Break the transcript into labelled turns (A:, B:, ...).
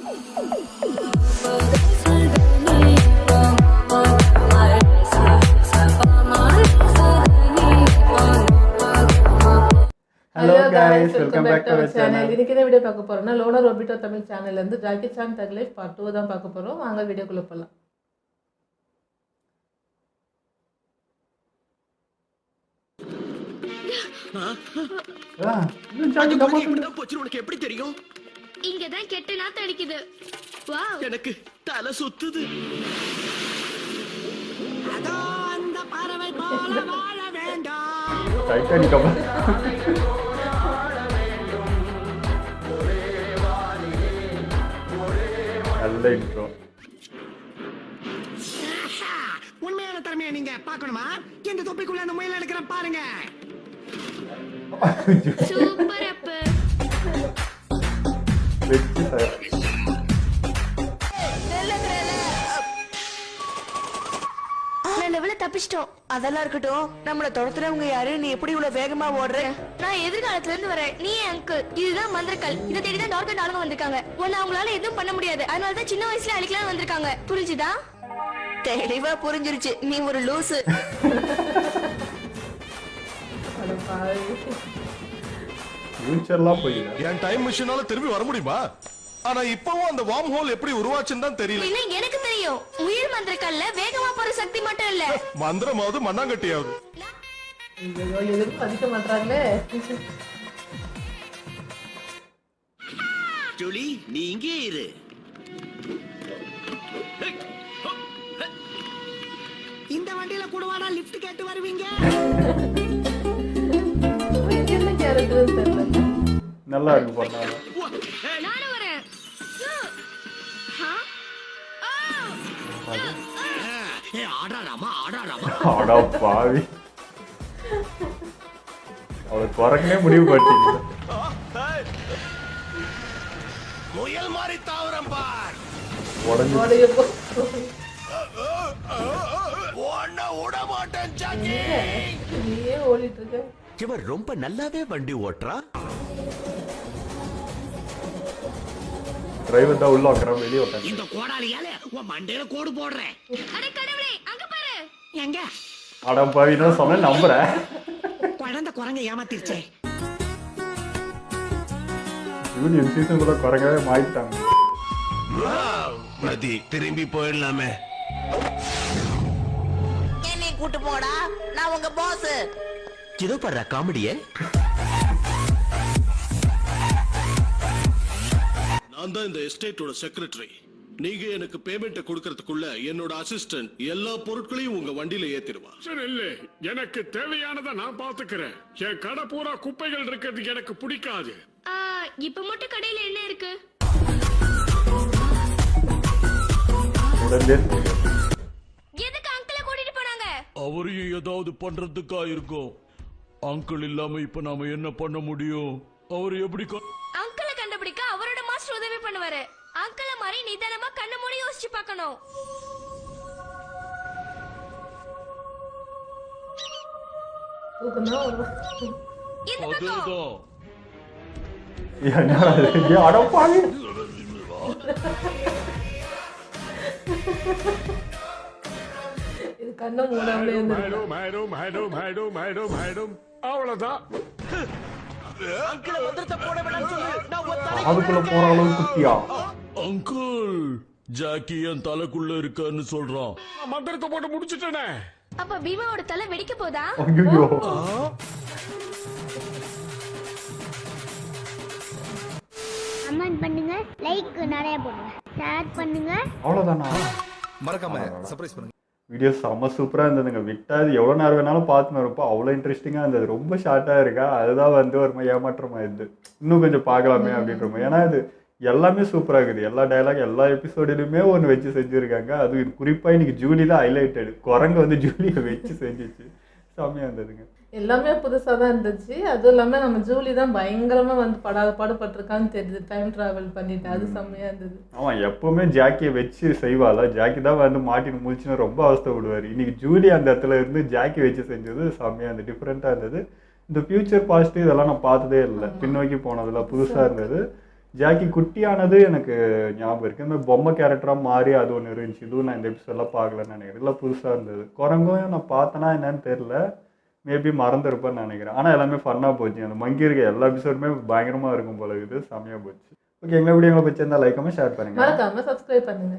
A: Hello guys, welcome back to our channel. இன்னைக்கு இந்த video பார்க்க போறோம்னா லோனர் ஒபிட்டோ தமிழ் சேனல்ல இருந்து ஜாக்கி சான் தக் லைஃப் பார்ட் 2 தான் பார்க்க போறோம். வாங்க வீடியோக்குள்ள போலாம்.
B: ஜாக்கி கம்மா போச்சு உனக்கு எப்படி தெரியும்?
C: இங்க தான் கெட்ட நாத்து அடிக்குது. வாவ்,
B: எனக்கு தலை சுத்துது. அதோ அந்த பறவை போல வாழ வேண்டாம்.
A: டைட்டானிக் கம்மா. நல்ல இன்ட்ரோ.
B: உண்மையான திறமையை நீங்க பார்க்கணுமா? இந்த தொப்பிக்குள்ள அந்த முயல் எடுக்கிற பாருங்க.
C: சூப்பர் அப்ப.
A: வெச்சி சார்.
D: லெவல தப்பிச்சிட்டோம். அதெல்லாம் இருக்கட்டும், நம்மள துரத்துறவங்க யாரு? நீ எப்படி இவ்வளவு வேகமா ஓடுற? நான் எதிர்காலத்துல இருந்து வரேன். நீ அங்கிள், இதுதான் மந்திரக்கல். இதை தேடிதான் டார்க் ஆளுங்க வந்திருக்காங்க. உன்னை அவங்களால எதுவும் பண்ண முடியாது. அதனாலதான் சின்ன வயசுல அழிக்கலாம் வந்திருக்காங்க. புரிஞ்சுதா? தெளிவா புரிஞ்சிருச்சு. நீ ஒரு லூசு.
A: ஃபியூச்சர்லாம் போயிடுங்க.
E: என் டைம் மிஷினால திரும்பி வர முடியுமா? ஆனா இப்பவும் அந்த வார்ம் ஹோல் எப்படி உருவாச்சுன்னு தான் தெரியல.
D: என்ன எனக்கு தெரியும். உயிர் மந்திரக்கல்ல வேகமா போற சக்தி மட்டும் இல்ல,
E: மந்திரமாவது மண்ணாங்கட்டியாவது.
A: எதுவும் பதிக்க மாட்டாங்களே.
B: ஜூலி, நீ இங்கே இரு. இந்த வண்டியில கூடவாடா லிஃப்ட் கேட்டு வருவீங்க.
A: என்ன கேரக்டர் தெரியல. நல்லா இருக்கு பண்ணாங்க.
C: நானும் வரேன்.
A: அடா பாவி, அவளுக்கு குரங்கனே முடிவு பண்ணிட்டீங்க.
E: முயல் மாதிரி தாவரம் பார்.
A: உடஞ்சு
E: ஒன்ன விட மாட்டேன் ஜாக்கி.
A: நீயே ஓடிட்டு இருக்க.
B: இவர் ரொம்ப நல்லாவே வண்டி ஓட்டுறா.
A: டிரைவர் தான் உள்ள உட்கார வெளியே உட்காந்து.
B: இந்த கோடாலியால உன் மண்டையில கோடு போடுறேன்.
C: அட கடவுளே, அங்க பாரு.
B: எங்க
A: அட பாவி, நான் சொன்ன நம்புறேன்.
B: குழந்தை குரங்க ஏமாத்திருச்சே.
A: யூனியன் சீசன் கூட குரங்கவே மாறிட்டாங்க.
E: பிரதி திரும்பி போயிடலாமே.
D: என்னை கூட்டு போடா, நான் உங்க பாஸ்.
B: இதோ படுற காமெடியே.
F: நான் தான் இந்த எஸ்டேட்டோட செக்ரட்டரி. நீங்க எனக்கு பேமெண்ட் கொடுக்கறதுக்குள்ள என்னோட அசிஸ்டன்ட் எல்லா பொருட்களையும் உங்க வண்டியில ஏத்திடுவா.
G: சரி, இல்ல எனக்கு தேவையானதை நான் பாத்துக்கிறேன். என் கடை பூரா குப்பைகள் இருக்கிறது எனக்கு பிடிக்காது.
C: இப்ப மட்டும் கடையில என்ன இருக்கு?
A: உடனே
C: எதுக்கு அங்கிள கூட்டிட்டு போனாங்க?
G: அவரையும் ஏதாவது பண்றதுக்கா இருக்கும். அங்கிள் இல்லாம இப்ப நாம என்ன பண்ண முடியும்? அவர் எப்படி
C: அங்கிளை கண்டுபிடிக்க அவரோட மாஸ்டர் உதவி பண்ணுவாரு. அங்கிள மாதிரி நிதானமா கண்ணு மூடி யோசிச்சு பார்க்கணும். இந்த பக்கம்.
A: அட பாவி, இது கண்ணை மூடாமலே
G: madam madam madam madam madam madam அவ்வளவுதான்.
A: அதுக்குள்ள போற அளவுக்கு குட்டியா?
G: அங்கிள், ஜாக்கி என் தலைக்குள்ள இருக்கான்னு சொல்றான். மந்திரத்தை போட்டு முடிச்சிட்டேனே.
C: அப்ப பீமாவோட தலை வெடிக்க போதா?
A: ஐயோ,
H: கமெண்ட் பண்ணுங்க, லைக் நிறைய போடுங்க, ஷேர் பண்ணுங்க.
A: அவ்வளவுதானா?
E: மறக்காம சர்ப்ரைஸ் பண்ணுங்க.
A: வீடியோ செம்ம சூப்பராக இருந்ததுங்க. விட்டாது எவ்வளோ நேரம் வேணாலும் பார்த்துன்னு இருப்போம். அவ்வளோ இன்ட்ரெஸ்டிங்காக இருந்தது. ரொம்ப ஷார்ட்டாக இருக்கா, அதுதான் வந்து ஒரு மாதிரி ஏமாற்றமாக இருந்தது. இன்னும் கொஞ்சம் பார்க்கலாமே அப்படின்ற மாதிரி. ஏன்னா இது எல்லாமே சூப்பராக இருக்குது. எல்லா டைலாக் எல்லா எபிசோடிலுமே ஒன்று வச்சு செஞ்சுருக்காங்க. அது குறிப்பாக இன்னைக்கு ஜூலி தான் ஹைலைட்டடு. குரங்கு வந்து ஜூலியை வச்சு செஞ்சிச்சு. செம்மையாக இருந்ததுங்க.
I: எல்லாமே புதுசாக தான் இருந்துச்சு. அதுவும் இல்லாமல் நம்ம ஜூலி தான் பயங்கரமாக வந்து பாடுபட்டிருக்கான்னு தெரியுது. டைம் ட்ராவல் பண்ணிட்டு அது செம்மையாக இருந்தது.
A: ஆமாம், எப்போவுமே ஜாக்கியை வச்சு செய்வாளா, ஜாக்கி தான் வந்து மாட்டின்னு முழிச்சுன்னு ரொம்ப அவஸ்தை விடுவார். இன்னைக்கு ஜூலி அந்த இடத்துல இருந்து ஜாக்கி வச்சு செஞ்சது செம்மையாக இருந்தது, டிஃப்ரெண்ட்டாக இருந்தது. இந்த ஃபியூச்சர் பாஸ்ட் இதெல்லாம் நான் பார்த்ததே இல்லை. பின்னோக்கி போனதில் புதுசாக இருந்தது. ஜாக்கி குட்டியானது எனக்கு ஞாபகம் இருக்குது. இந்த மாதிரி பொம்மை கேரக்டராக மாறி அது ஒன்று இருந்துச்சு. இதுவும் நான் இந்த எபிசோடெலாம் பார்க்கலன்னு நினைக்கிறேன். இல்லை புதுசாக இருந்தது. குரங்கும் நான் பார்த்தேன்னா என்னன்னு தெரில, மேபி மறந்துருப்பேன்னு நினைக்கிறேன். ஆனால் எல்லாமே ஃபன்னாக போச்சு. அந்த மங்கி இருக்க எல்லா எபிசோடுமே பயங்கரமாக இருக்கும் போல இருக்குது. செம்மையாக போச்சு. ஓகே, எங்களை வீடியோங்களை பிடிச்சிருந்தா லைக் பண்ணி ஷேர் பண்ணுங்கள்.
I: மறக்காம சப்ஸ்கிரைப் பண்ணுங்க.